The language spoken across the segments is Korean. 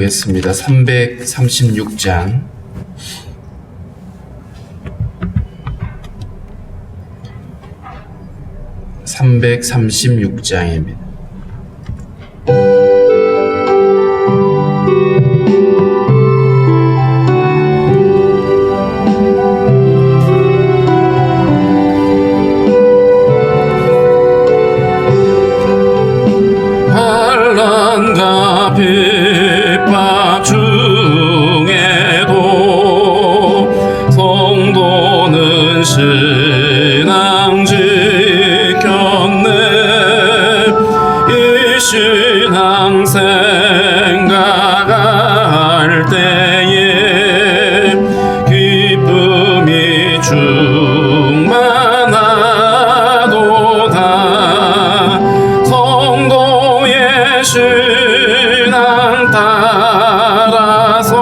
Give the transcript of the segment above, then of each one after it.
기도하겠습니다. 336장. (336장입니다) 환난과 핍박 중에도 성도는 신앙 지켰네. 이 신앙 생각할 때에 기쁨이 충만하도다. 성도의 신앙 따라서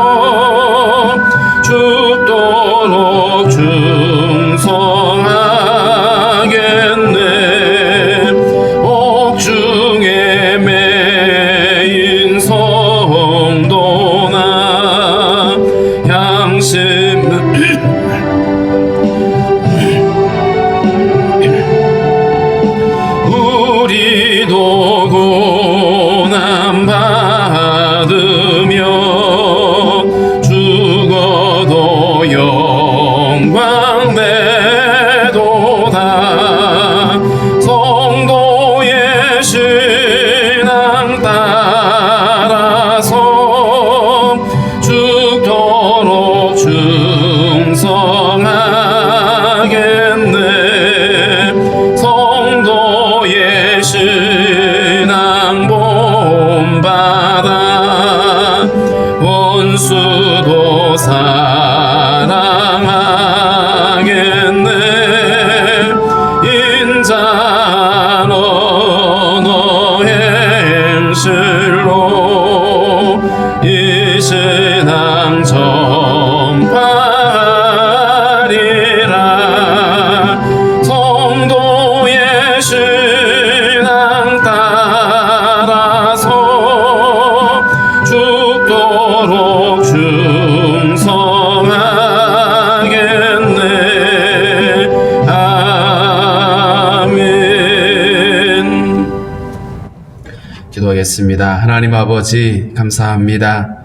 죽도록 충성하겠네. 옥중에 매인 성도나 양심 우리도 고난 받으며 죽어도 영광 되도다. 성도의 신앙 따라서 죽도록 충성하겠네. 성도의 신앙 본받아 원수도 사랑하겠네. 인자는 너의 행실로 이 신앙 전파하리라. 성도의 신앙 따라서 죽도록 충성하겠네. 아멘. 기도하겠습니다. 하나님 아버지, 감사합니다.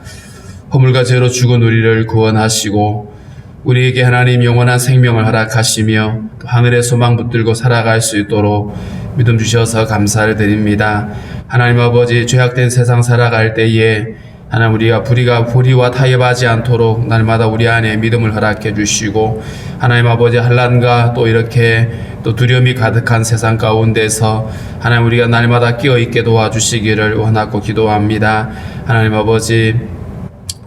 허물과 죄로 죽은 우리를 구원하시고 우리에게 하나님 영원한 생명을 허락하시며 또 하늘의 소망 붙들고 살아갈 수 있도록 믿음 주셔서 감사를 드립니다. 하나님 아버지, 죄악된 세상 살아갈 때에 하나님 우리가 불의와 타협하지 않도록 날마다 우리 안에 믿음을 허락해 주시고 하나님 아버지, 환난과 또 이렇게 또 두려움이 가득한 세상 가운데서 하나님 우리가 날마다 깨어있게 도와주시기를 원하고 기도합니다. 하나님 아버지,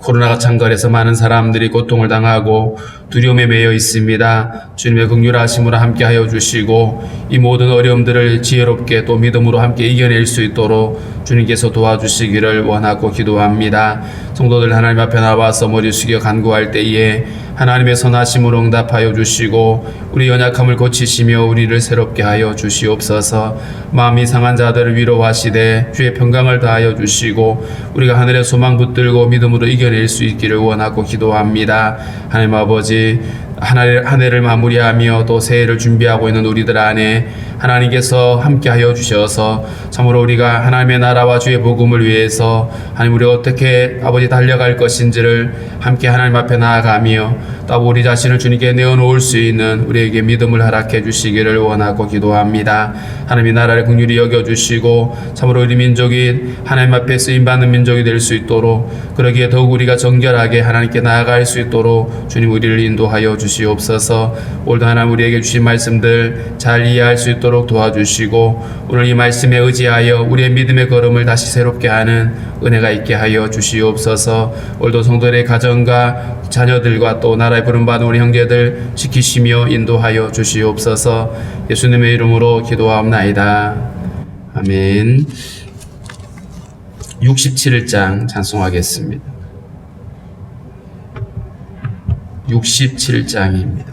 코로나가 창궐해서 많은 사람들이 고통을 당하고 두려움에 매여 있습니다. 주님의 긍휼하심으로 함께하여 주시고 이 모든 어려움들을 지혜롭게 또 믿음으로 함께 이겨낼 수 있도록 주님께서 도와주시기를 원하고 기도합니다. 성도들 하나님 앞에 나와서 머리 숙여 간구할 때에 하나님의 선하심으로 응답하여 주시고 우리 연약함을 고치시며 우리를 새롭게 하여 주시옵소서. 마음이 상한 자들을 위로하시되 주의 평강을 다하여 주시고 우리가 하늘의 소망 붙들고 믿음으로 이겨낼 수 있기를 원하고 기도합니다. 하나님 아버지, 한 해를 마무리하며 또 새해를 준비하고 있는 우리들 안에 하나님께서 함께하여 주셔서 참으로 우리가 하나님의 나라와 주의 복음을 위해서 하나님 우리가 어떻게 아버지 달려갈 것인지를 함께 하나님 앞에 나아가며 또 우리 자신을 주님께 내어놓을 수 있는 우리에게 믿음을 허락해 주시기를 원하고 기도합니다. 하나님의 나라를 긍휼히 여겨주시고 참으로 우리 민족이 하나님 앞에 쓰임받는 민족이 될 수 있도록 그러기에 더욱 우리가 정결하게 하나님께 나아갈 수 있도록 주님 우리를 인도하여 주시옵소서. 오늘도 하나님 우리에게 주신 말씀들 잘 이해할 수 있도록 도와주시고 오늘 이 말씀에 의지하여 우리의 믿음의 걸음을 다시 새롭게 하는 은혜가 있게 하여 주시옵소서. 오늘도 성도들의 가정과 자녀들과 또 나라에 부름받은 우리 형제들 지키시며 인도하여 주시옵소서. 예수님의 이름으로 기도하옵나이다. 아멘. 67장 찬송하겠습니다. 67장입니다.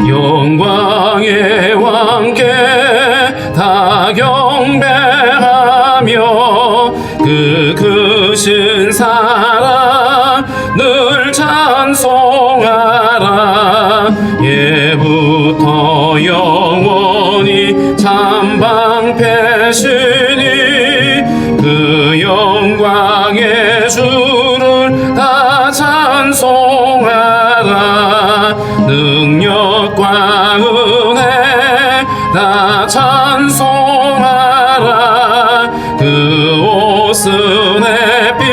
영광의 왕께 다 경배하며 그 크신 사랑 늘 찬송하라. 예부터 영원히 참방패시니 그 영광의 주를 다 찬송하라. 능력과 은혜 다 찬송하라. 그 옷은 햇빛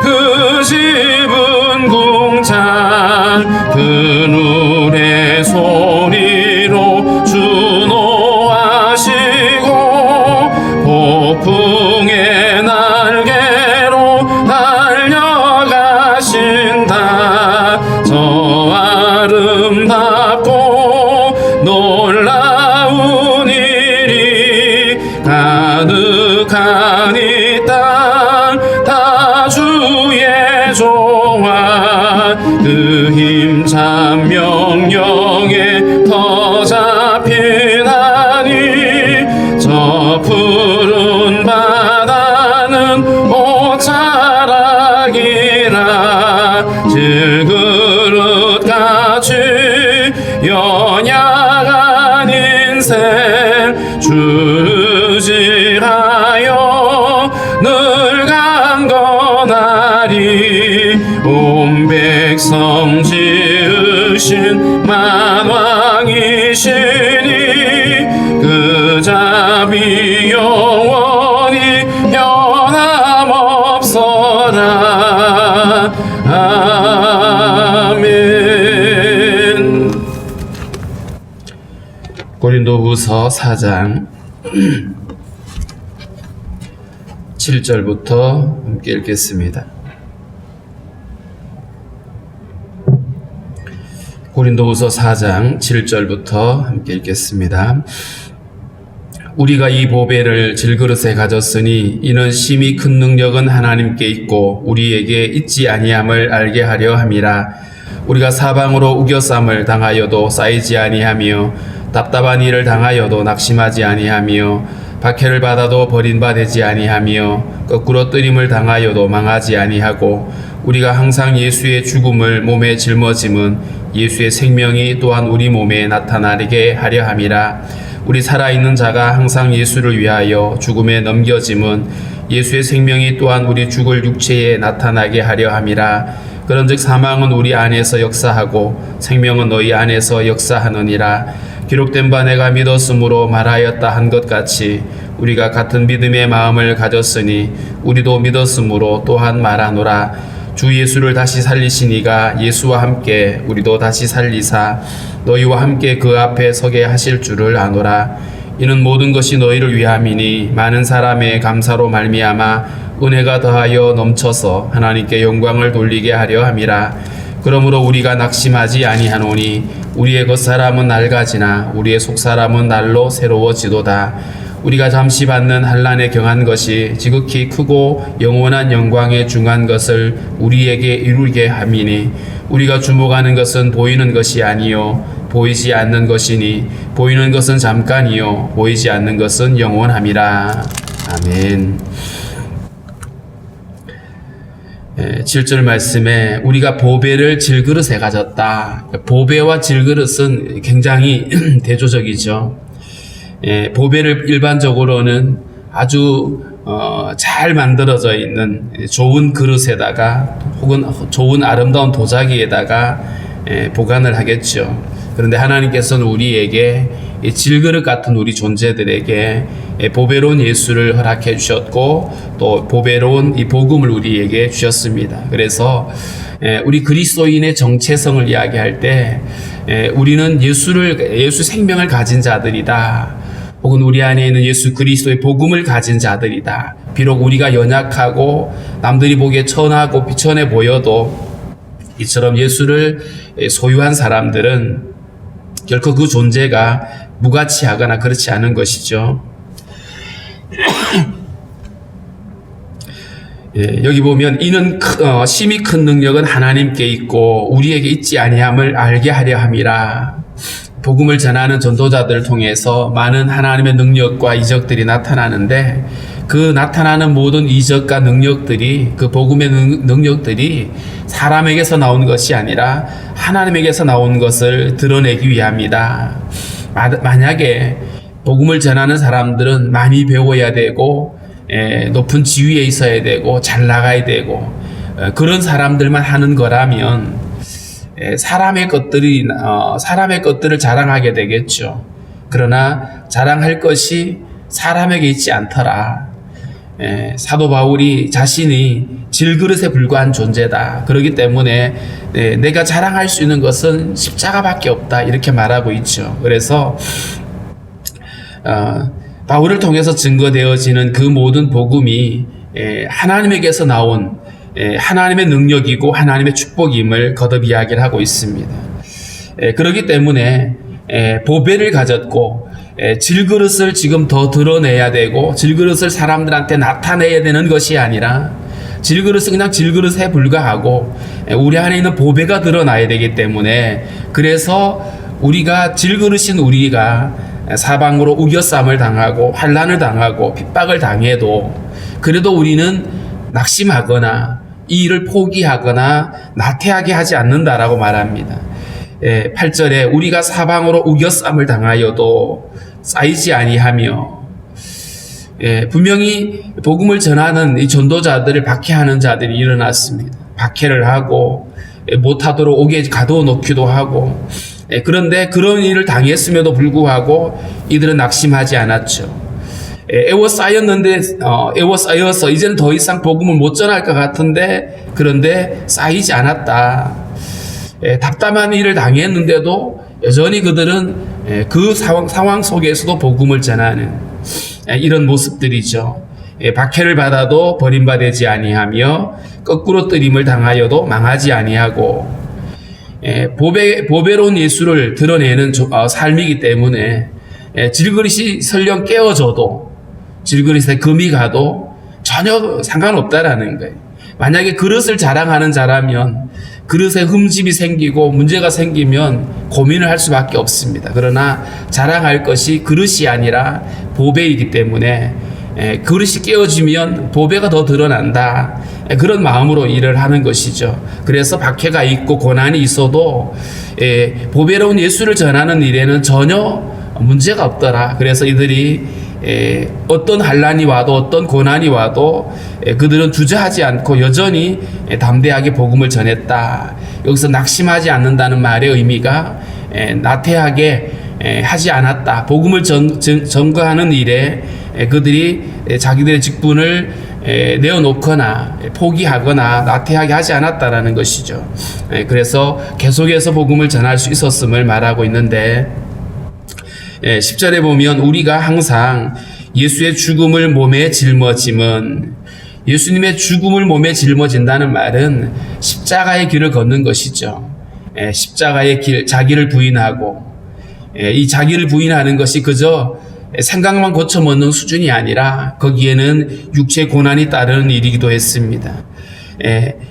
그 집은 궁창 그 눈의 소리로 준호하시고 폭풍의 날개로 달려가신다. 저 아름답고 놀라운 일이 가득한 이 땅 다 주의 조화. 그 힘찬 명령에 더 잡히나니 저 푸른 바다는 옷자락이라. 질그릇같이 연약한 인생 주지하여 늘 강건하리. 온 백성 지으신 만왕이시니 그 자비 영원히 변함없어라. 아멘. 고린도후서 4장 7절부터 함께 읽겠습니다. 고린도후서 4장 7절부터 함께 읽겠습니다. 우리가 이 보배를 질그릇에 가졌으니 이는 심히 큰 능력은 하나님께 있고 우리에게 있지 아니함을 알게 하려 함이라. 우리가 사방으로 우겨쌈을 당하여도 쌓이지 아니하며 답답한 일을 당하여도 낙심하지 아니하며 박해를 받아도 버림받지 아니하며 거꾸로 뜨림을 당하여도 망하지 아니하고 우리가 항상 예수의 죽음을 몸에 짊어짐은 예수의 생명이 또한 우리 몸에 나타나게 하려 함이라. 우리 살아있는 자가 항상 예수를 위하여 죽음에 넘겨짐은 예수의 생명이 또한 우리 죽을 육체에 나타나게 하려 함이라. 그런즉 사망은 우리 안에서 역사하고 생명은 너희 안에서 역사하느니라. 기록된 바 내가 믿었으므로 말하였다 한 것 같이 우리가 같은 믿음의 마음을 가졌으니 우리도 믿었으므로 또한 말하노라. 주 예수를 다시 살리시니가 예수와 함께 우리도 다시 살리사 너희와 함께 그 앞에 서게 하실 줄을 아노라. 이는 모든 것이 너희를 위함이니 많은 사람의 감사로 말미암아 은혜가 더하여 넘쳐서 하나님께 영광을 돌리게 하려 함이라. 그러므로 우리가 낙심하지 아니하노니 우리의 겉사람은 낡아지나 우리의 속사람은 날로 새로워지도다. 우리가 잠시 받는 환난에 경한 것이 지극히 크고 영원한 영광에 중한 것을 우리에게 이루게 함이니 우리가 주목하는 것은 보이는 것이 아니요 보이지 않는 것이니 보이는 것은 잠깐이요 보이지 않는 것은 영원함이라. 아멘. 7절 말씀에 우리가 보배를 질그릇에 가졌다. 보배와 질그릇은 굉장히 대조적이죠. 보배를 일반적으로는 아주 잘 만들어져 있는 좋은 그릇에다가 혹은 좋은 아름다운 도자기에다가 보관을 하겠죠. 그런데 하나님께서는 우리에게 질그릇 같은 우리 존재들에게 보배로운 예수를 허락해 주셨고 또 보배로운 이 복음을 우리에게 주셨습니다. 그래서 우리 그리스도인의 정체성을 이야기할 때 우리는 예수 생명을 가진 자들이다. 혹은 우리 안에 있는 예수 그리스도의 복음을 가진 자들이다. 비록 우리가 연약하고 남들이 보기에 천하고 비천해 보여도 이처럼 예수를 소유한 사람들은 결코 그 존재가 무가치하거나 그렇지 않은 것이죠. 여기 보면 이는 심히 큰 능력은 하나님께 있고 우리에게 있지 아니함을 알게 하려 함이라. 복음을 전하는 전도자들을 통해서 많은 하나님의 능력과 이적들이 나타나는데 그 나타나는 모든 이적과 능력들이, 그 복음의 능력들이 사람에게서 나온 것이 아니라 하나님에게서 나온 것을 드러내기 위함이다. 만약에 복음을 전하는 사람들은 많이 배워야 되고 높은 지위에 있어야 되고 잘 나가야 되고 그런 사람들만 하는 거라면 사람의 것들을 자랑하게 되겠죠. 그러나 자랑할 것이 사람에게 있지 않더라. 사도 바울이 자신이 질그릇에 불과한 존재다. 그렇기 때문에 내가 자랑할 수 있는 것은 십자가밖에 없다. 이렇게 말하고 있죠. 그래서 바울을 통해서 증거되어지는 그 모든 복음이 하나님에게서 나온 하나님의 능력이고 하나님의 축복임을 거듭 이야기를 하고 있습니다. 그렇기 때문에 보배를 가졌고 질그릇을 지금 더 드러내야 되고 질그릇을 사람들한테 나타내야 되는 것이 아니라 질그릇은 그냥 질그릇에 불과하고 우리 안에 있는 보배가 드러나야 되기 때문에, 그래서 우리가 질그릇인 우리가 사방으로 우겨쌈을 당하고 환난을 당하고 핍박을 당해도 그래도 우리는 낙심하거나 이 일을 포기하거나 나태하게 하지 않는다라고 말합니다. 8절에 우리가 사방으로 우겨쌈을 당하여도 쌓이지 아니하며, 분명히 복음을 전하는 이 전도자들을 박해하는 자들이 일어났습니다. 박해를 하고 못하도록 옥에 가둬놓기도 하고, 그런데 그런 일을 당했음에도 불구하고 이들은 낙심하지 않았죠. 에워싸여서 이제는 더 이상 복음을 못 전할 것 같은데, 그런데 쌓이지 않았다. 답답한 일을 당했는데도 여전히 그들은 그 상황 속에서도 복음을 전하는 이런 모습들이죠. 박해를 받아도 버림받지 아니하며 거꾸로 뜨림을 당하여도 망하지 아니하고, 보배로운 예수를 드러내는 삶이기 때문에 질그릇이 설령 깨어져도, 질그릇에 금이 가도 전혀 상관없다라는 거예요. 만약에 그릇을 자랑하는 자라면 그릇에 흠집이 생기고 문제가 생기면 고민을 할 수밖에 없습니다. 그러나 자랑할 것이 그릇이 아니라 보배이기 때문에 그릇이 깨어지면 보배가 더 드러난다. 그런 마음으로 일을 하는 것이죠. 그래서 박해가 있고 고난이 있어도 보배로운 예수를 전하는 일에는 전혀 문제가 없더라. 그래서 이들이 어떤 환난이 와도 어떤 고난이 와도 그들은 주저하지 않고 여전히 담대하게 복음을 전했다. 여기서 낙심하지 않는다는 말의 의미가 나태하게 하지 않았다. 복음을 전거하는 일에 그들이 자기들의 직분을 내어놓거나 포기하거나 나태하게 하지 않았다라는 것이죠. 그래서 계속해서 복음을 전할 수 있었음을 말하고 있는데, 10절에 보면 우리가 항상 예수의 죽음을 몸에 짊어짐은, 예수님의 죽음을 몸에 짊어진다는 말은 십자가의 길을 걷는 것이죠. 십자가의 길, 자기를 부인하고, 이 자기를 부인하는 것이 그저 생각만 고쳐먹는 수준이 아니라 거기에는 육체의 고난이 따르는 일이기도 했습니다.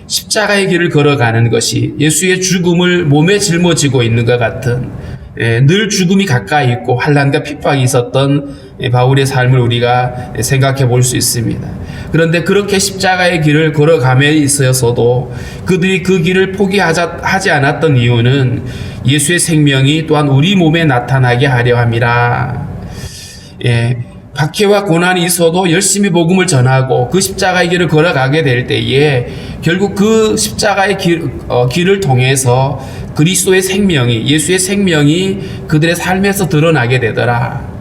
십자가의 길을 걸어가는 것이 예수의 죽음을 몸에 짊어지고 있는 것 같은, 늘 죽음이 가까이 있고 환난과 핍박이 있었던 바울의 삶을 우리가 생각해 볼 수 있습니다. 그런데 그렇게 십자가의 길을 걸어감에 있어서도 그들이 그 길을 포기하지 않았던 이유는 예수의 생명이 또한 우리 몸에 나타나게 하려 함이라. 박해와 고난이 있어도 열심히 복음을 전하고 그 십자가의 길을 걸어가게 될 때에 결국 그 십자가의 길을 통해서 그리스도의 생명이, 예수의 생명이 그들의 삶에서 드러나게 되더라.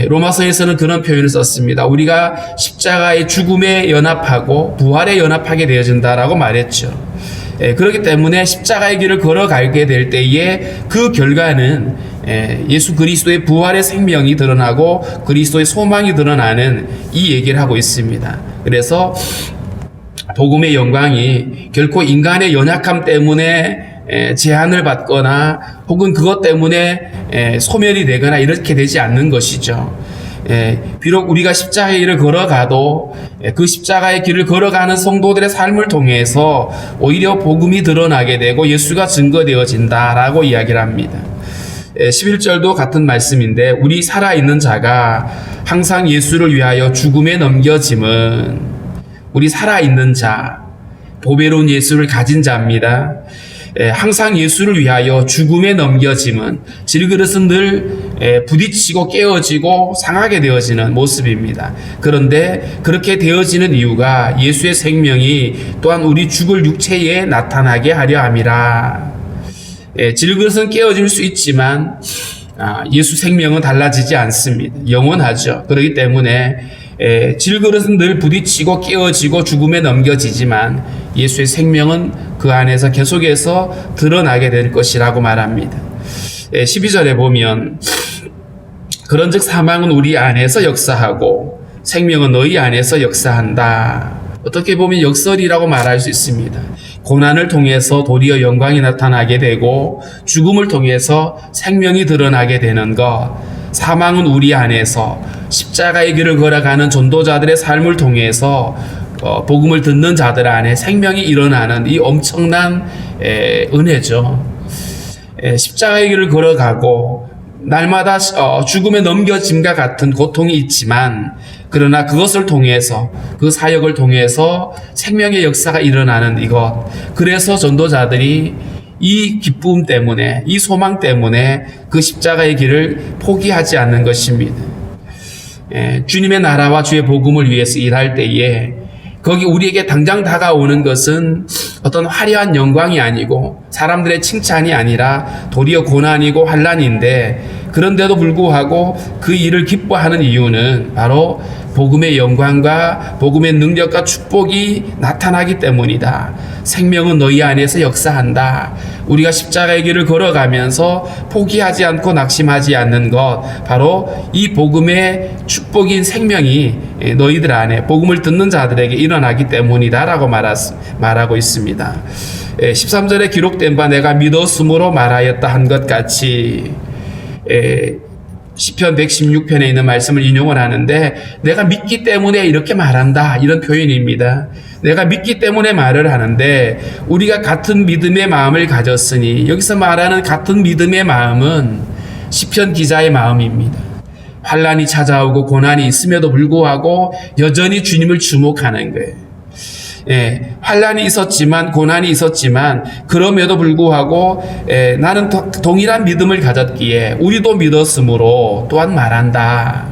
로마서에서는 그런 표현을 썼습니다. 우리가 십자가의 죽음에 연합하고 부활에 연합하게 되어진다라고 말했죠. 그렇기 때문에 십자가의 길을 걸어가게 될 때에 그 결과는 예수 그리스도의 부활의 생명이 드러나고 그리스도의 소망이 드러나는 이 얘기를 하고 있습니다. 그래서 복음의 영광이 결코 인간의 연약함 때문에 제한을 받거나 혹은 그것 때문에 소멸이 되거나 이렇게 되지 않는 것이죠. 비록 우리가 십자가의 길을 걸어가도 그 십자가의 길을 걸어가는 성도들의 삶을 통해서 오히려 복음이 드러나게 되고 예수가 증거되어진다라고 이야기를 합니다. 11절도 같은 말씀인데, 우리 살아있는 자가 항상 예수를 위하여 죽음에 넘겨짐은, 우리 살아있는 자, 보배로운 예수를 가진 자입니다. 항상 예수를 위하여 죽음에 넘겨짐은, 질그릇은 늘 부딪히고 깨어지고 상하게 되어지는 모습입니다. 그런데 그렇게 되어지는 이유가 예수의 생명이 또한 우리 죽을 육체에 나타나게 하려 함이라. 질그릇은 깨어질 수 있지만 예수 생명은 달라지지 않습니다. 영원하죠. 그렇기 때문에 질그릇은 늘 부딪히고 깨어지고 죽음에 넘겨지지만 예수의 생명은 그 안에서 계속해서 드러나게 될 것이라고 말합니다. 12절에 보면, 그런즉 사망은 우리 안에서 역사하고 생명은 너희 안에서 역사한다. 어떻게 보면 역설이라고 말할 수 있습니다. 고난을 통해서 도리어 영광이 나타나게 되고 죽음을 통해서 생명이 드러나게 되는 것, 사망은 우리 안에서 십자가의 길을 걸어가는 전도자들의 삶을 통해서 복음을 듣는 자들 안에 생명이 일어나는 이 엄청난 은혜죠. 십자가의 길을 걸어가고 날마다 죽음에 넘겨짐과 같은 고통이 있지만, 그러나 그것을 통해서, 그 사역을 통해서 생명의 역사가 일어나는 이것, 그래서 전도자들이 이 기쁨 때문에, 이 소망 때문에 그 십자가의 길을 포기하지 않는 것입니다. 주님의 나라와 주의 복음을 위해서 일할 때에 거기 우리에게 당장 다가오는 것은 어떤 화려한 영광이 아니고 사람들의 칭찬이 아니라 도리어 고난이고 환난인데, 그런데도 불구하고 그 일을 기뻐하는 이유는 바로 복음의 영광과 복음의 능력과 축복이 나타나기 때문이다. 생명은 너희 안에서 역사한다. 우리가 십자가의 길을 걸어가면서 포기하지 않고 낙심하지 않는 것, 바로 이 복음의 축복인 생명이 너희들 안에, 복음을 듣는 자들에게 일어나기 때문이다 라고 말하고 있습니다. 13절에 기록된 바 내가 믿었으므로 말하였다 한 것 같이, 시편 116편에 있는 말씀을 인용을 하는데, 내가 믿기 때문에 이렇게 말한다, 이런 표현입니다. 내가 믿기 때문에 말을 하는데, 우리가 같은 믿음의 마음을 가졌으니, 여기서 말하는 같은 믿음의 마음은 시편 기자의 마음입니다. 환난이 찾아오고 고난이 있음에도 불구하고 여전히 주님을 주목하는 거예요. 환난이 있었지만, 고난이 있었지만, 그럼에도 불구하고 나는 동일한 믿음을 가졌기에 우리도 믿었으므로 또한 말한다.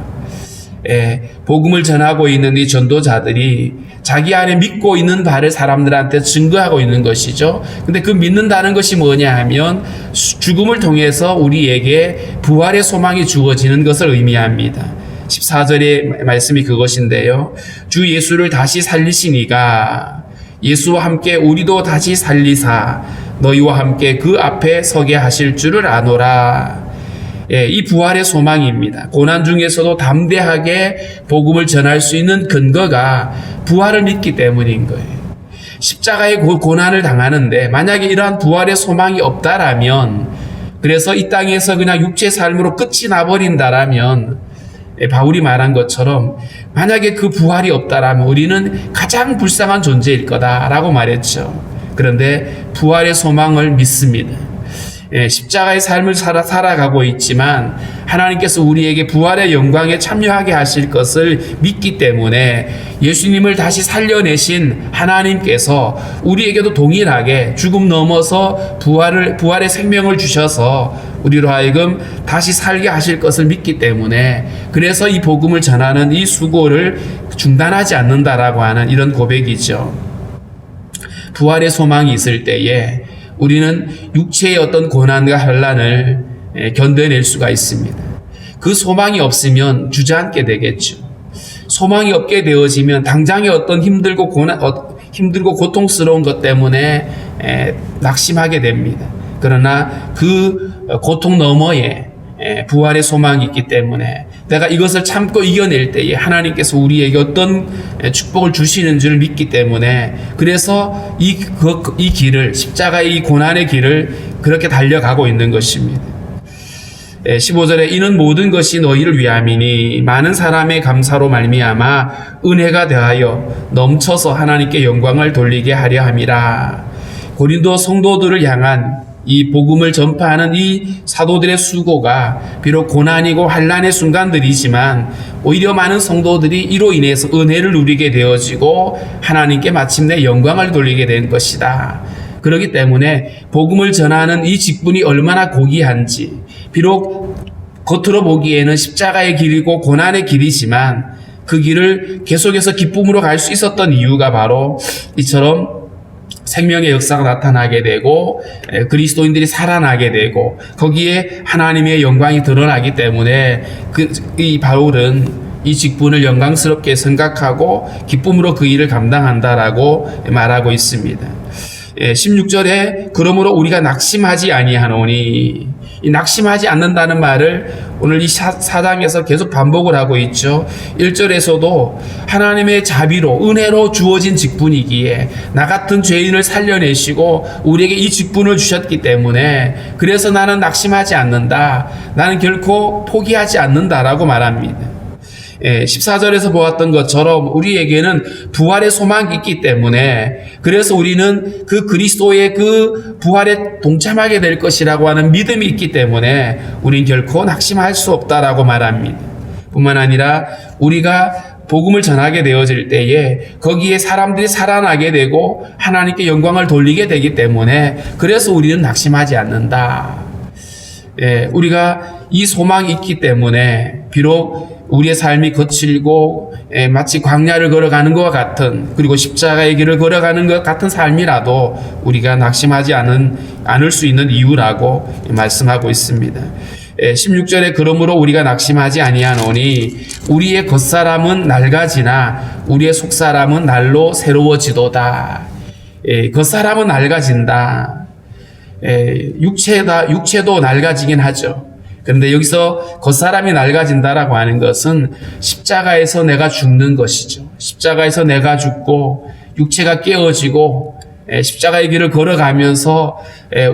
복음을 전하고 있는 이 전도자들이 자기 안에 믿고 있는 바를 사람들한테 증거하고 있는 것이죠. 근데 그 믿는다는 것이 뭐냐 하면, 죽음을 통해서 우리에게 부활의 소망이 주어지는 것을 의미합니다. 14절의 말씀이 그것인데요. 주 예수를 다시 살리시니가 예수와 함께 우리도 다시 살리사 너희와 함께 그 앞에 서게 하실 줄을 아노라. 이 부활의 소망입니다. 고난 중에서도 담대하게 복음을 전할 수 있는 근거가 부활을 믿기 때문인 거예요. 십자가의 고난을 당하는데 만약에 이러한 부활의 소망이 없다라면, 그래서 이 땅에서 그냥 육체의 삶으로 끝이 나버린다라면, 바울이 말한 것처럼 만약에 그 부활이 없다라면 우리는 가장 불쌍한 존재일 거다라고 말했죠. 그런데 부활의 소망을 믿습니다. 십자가의 삶을 살아가고 있지만 하나님께서 우리에게 부활의 영광에 참여하게 하실 것을 믿기 때문에 예수님을 다시 살려내신 하나님께서 우리에게도 동일하게 죽음 넘어서 부활의 생명을 주셔서 우리로 하여금 다시 살게 하실 것을 믿기 때문에, 그래서 이 복음을 전하는 이 수고를 중단하지 않는다라고 하는 이런 고백이죠. 부활의 소망이 있을 때에 우리는 육체의 어떤 고난과 환난을 견뎌낼 수가 있습니다. 그 소망이 없으면 주저앉게 되겠죠. 소망이 없게 되어지면 당장의 어떤 힘들고 고통스러운 것 때문에 낙심하게 됩니다. 그러나 그 고통 너머에 부활의 소망이 있기 때문에 내가 이것을 참고 이겨낼 때에 하나님께서 우리에게 어떤 축복을 주시는 줄 믿기 때문에, 그래서 이 길을, 십자가의 이 고난의 길을 그렇게 달려가고 있는 것입니다. 15절에 이는 모든 것이 너희를 위함이니 많은 사람의 감사로 말미암아 은혜가 대하여 넘쳐서 하나님께 영광을 돌리게 하려 함이라. 고린도 성도들을 향한 이 복음을 전파하는 이 사도들의 수고가 비록 고난이고 환난의 순간들이지만 오히려 많은 성도들이 이로 인해서 은혜를 누리게 되어지고 하나님께 마침내 영광을 돌리게 된 것이다. 그렇기 때문에 복음을 전하는 이 직분이 얼마나 고귀한지, 비록 겉으로 보기에는 십자가의 길이고 고난의 길이지만 그 길을 계속해서 기쁨으로 갈 수 있었던 이유가 바로 이처럼 생명의 역사가 나타나게 되고 그리스도인들이 살아나게 되고 거기에 하나님의 영광이 드러나기 때문에 이 바울은 이 직분을 영광스럽게 생각하고 기쁨으로 그 일을 감당한다라고 말하고 있습니다. 16절에 그러므로 우리가 낙심하지 아니하노니, 이 낙심하지 않는다는 말을 오늘 이 4장에서 계속 반복을 하고 있죠. 1절에서도 하나님의 자비로 은혜로 주어진 직분이기에 나 같은 죄인을 살려내시고 우리에게 이 직분을 주셨기 때문에 그래서 나는 낙심하지 않는다, 나는 결코 포기하지 않는다라고 말합니다. 14절에서 보았던 것처럼 우리에게는 부활의 소망이 있기 때문에 그래서 우리는 그 그리스도의 그 부활에 동참하게 될 것이라고 하는 믿음이 있기 때문에 우린 결코 낙심할 수 없다라고 말합니다. 뿐만 아니라 우리가 복음을 전하게 되어질 때에 거기에 사람들이 살아나게 되고 하나님께 영광을 돌리게 되기 때문에 그래서 우리는 낙심하지 않는다. 우리가 이 소망이 있기 때문에 비록 우리의 삶이 거칠고 마치 광야를 걸어가는 것과 같은, 그리고 십자가의 길을 걸어가는 것 같은 삶이라도 우리가 낙심하지 않을 수 있는 이유라고 말씀하고 있습니다. 16절에 그러므로 우리가 낙심하지 아니하노니 우리의 겉사람은 낡아지나 우리의 속사람은 날로 새로워지도다. 겉사람은 낡아진다. 육체도 낡아지긴 하죠. 그런데 여기서 겉사람이 낡아진다라고 하는 것은 십자가에서 내가 죽는 것이죠. 십자가에서 내가 죽고 육체가 깨어지고 십자가의 길을 걸어가면서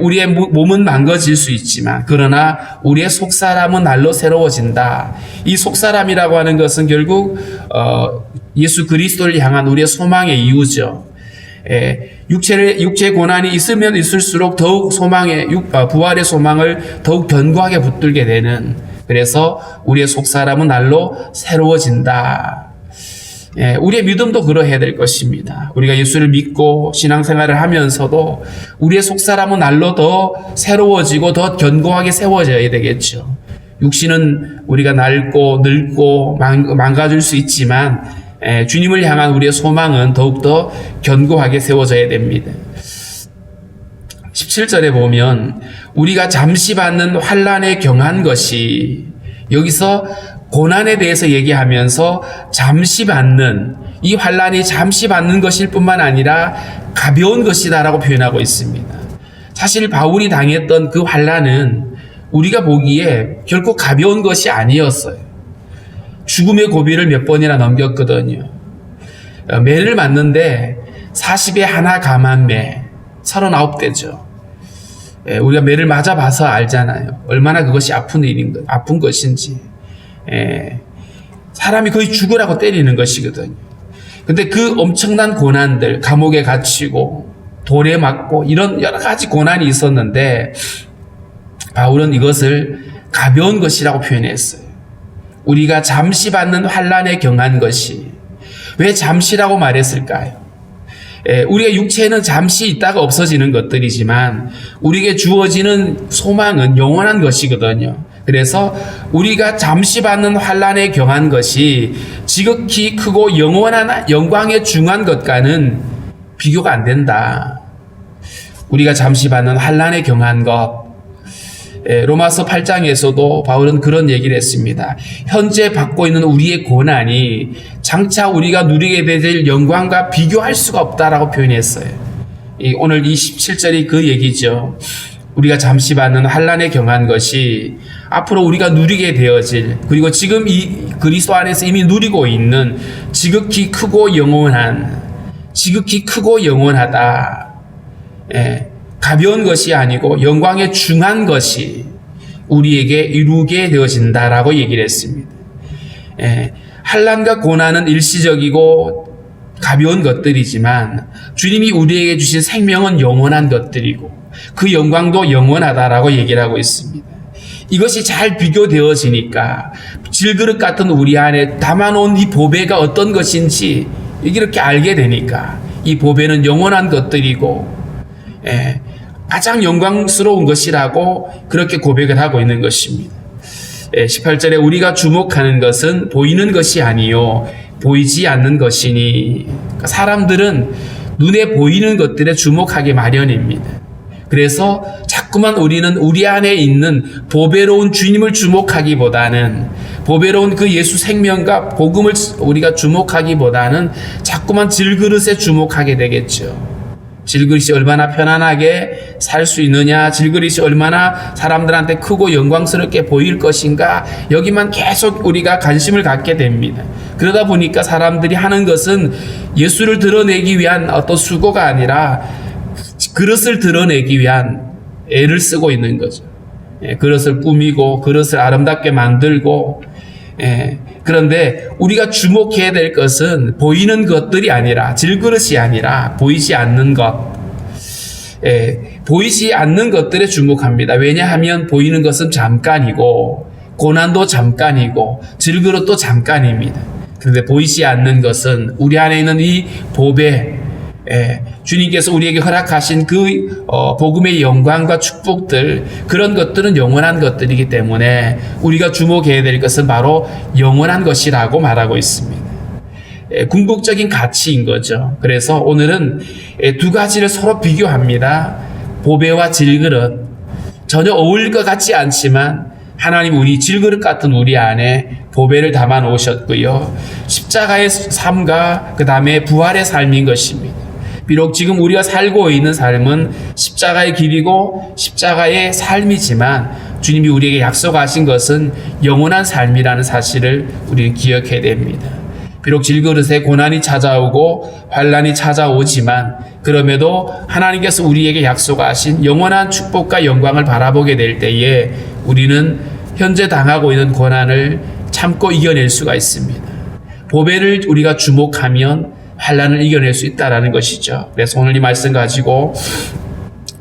우리의 몸은 망가질 수 있지만 그러나 우리의 속사람은 날로 새로워진다. 이 속사람이라고 하는 것은 결국 예수 그리스도를 향한 우리의 소망의 이유죠. 육체의 고난이 있으면 있을수록 더욱 부활의 소망을 더욱 견고하게 붙들게 되는, 그래서 우리의 속사람은 날로 새로워진다. 우리의 믿음도 그러해야 될 것입니다. 우리가 예수를 믿고 신앙생활을 하면서도 우리의 속사람은 날로 더 새로워지고 더 견고하게 세워져야 되겠죠. 육신은 우리가 낡고 늙고 망가질 수 있지만 주님을 향한 우리의 소망은 더욱더 견고하게 세워져야 됩니다. 17절에 보면 우리가 잠시 받는 환난에 경한 것이, 여기서 고난에 대해서 얘기하면서 잠시 받는, 이 환난이 잠시 받는 것일 뿐만 아니라 가벼운 것이다라고 표현하고 있습니다. 사실 바울이 당했던 그 환난은 우리가 보기에 결코 가벼운 것이 아니었어요. 죽음의 고비를 몇 번이나 넘겼거든요. 매를 맞는데 40에 하나 감한 매, 39대죠. 우리가 매를 맞아봐서 알잖아요. 얼마나 그것이 아픈 것인지. 사람이 거의 죽으라고 때리는 것이거든요. 근데 그 엄청난 고난들, 감옥에 갇히고 돌에 맞고 이런 여러 가지 고난이 있었는데 바울은 이것을 가벼운 것이라고 표현했어요. 우리가 잠시 받는 환난에 경한 것이, 왜 잠시라고 말했을까요? 우리의 육체는 잠시 있다가 없어지는 것들이지만 우리에게 주어지는 소망은 영원한 것이거든요. 그래서 우리가 잠시 받는 환난에 경한 것이 지극히 크고 영원한 영광에 중한 것과는 비교가 안 된다. 우리가 잠시 받는 환난에 경한 것, 로마서 8장에서도 바울은 그런 얘기를 했습니다. 현재 받고 있는 우리의 고난이 장차 우리가 누리게 될 영광과 비교할 수가 없다라고 표현했어요. 오늘 이 17절이 그 얘기죠. 우리가 잠시 받는 환난에 경한 것이 앞으로 우리가 누리게 되어질, 그리고 지금 이 그리스도 안에서 이미 누리고 있는 지극히 크고 영원하다. 가벼운 것이 아니고 영광에 중한 것이, 우리에게 이루게 되어진다라고 얘기를 했습니다. 환난과 고난은 일시적이고 가벼운 것들이지만 주님이 우리에게 주신 생명은 영원한 것들이고 그 영광도 영원하다라고 얘기를 하고 있습니다. 이것이 잘 비교되어지니까 질그릇 같은 우리 안에 담아놓은 이 보배가 어떤 것인지 이렇게 알게 되니까 이 보배는 영원한 것들이고 가장 영광스러운 것이라고 그렇게 고백을 하고 있는 것입니다. 18절에 우리가 주목하는 것은 보이는 것이 아니요 보이지 않는 것이니, 그러니까 사람들은 눈에 보이는 것들에 주목하기 마련입니다. 그래서 자꾸만 우리는 우리 안에 있는 보배로운 주님을 주목하기보다는, 보배로운 그 예수 생명과 복음을 우리가 주목하기보다는 자꾸만 질그릇에 주목하게 되겠죠. 질그릇이 얼마나 편안하게 살 수 있느냐, 질그릇이 얼마나 사람들한테 크고 영광스럽게 보일 것인가, 여기만 계속 우리가 관심을 갖게 됩니다. 그러다 보니까 사람들이 하는 것은 예수를 드러내기 위한 어떤 수고가 아니라 그릇을 드러내기 위한 애를 쓰고 있는 거죠. 그릇을 꾸미고 그릇을 아름답게 만들고, 그런데 우리가 주목해야 될 것은 보이는 것들이 아니라, 질그릇이 아니라 보이지 않는 것, 보이지 않는 것들에 주목합니다. 왜냐하면 보이는 것은 잠깐이고 고난도 잠깐이고 질그릇도 잠깐입니다. 그런데 보이지 않는 것은 우리 안에 있는 이 보배, 주님께서 우리에게 허락하신 그 복음의 영광과 축복들, 그런 것들은 영원한 것들이기 때문에 우리가 주목해야 될 것은 바로 영원한 것이라고 말하고 있습니다. 궁극적인 가치인 거죠. 그래서 오늘은 두 가지를 서로 비교합니다. 보배와 질그릇. 전혀 어울릴 것 같지 않지만 하나님 우리 질그릇 같은 우리 안에 보배를 담아 놓으셨고요. 십자가의 삶과 그 다음에 부활의 삶인 것입니다. 비록 지금 우리가 살고 있는 삶은 십자가의 길이고 십자가의 삶이지만 주님이 우리에게 약속하신 것은 영원한 삶이라는 사실을 우리는 기억해야 됩니다. 비록 질그릇에 고난이 찾아오고 환난이 찾아오지만 그럼에도 하나님께서 우리에게 약속하신 영원한 축복과 영광을 바라보게 될 때에 우리는 현재 당하고 있는 고난을 참고 이겨낼 수가 있습니다. 보배를 우리가 주목하면 환난을 이겨낼 수 있다는 것이죠. 그래서 오늘 이 말씀 가지고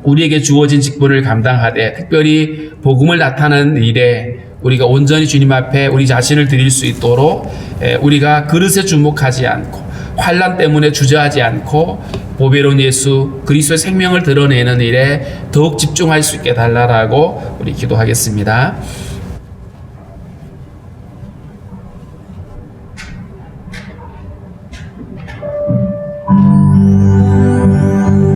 우리에게 주어진 직분을 감당하되 특별히 복음을 나타내는 일에 우리가 온전히 주님 앞에 우리 자신을 드릴 수 있도록 우리가 그릇에 주목하지 않고 환난 때문에 주저하지 않고 보배로운 예수 그리스도의 생명을 드러내는 일에 더욱 집중할 수 있게 달라라고 우리 기도하겠습니다.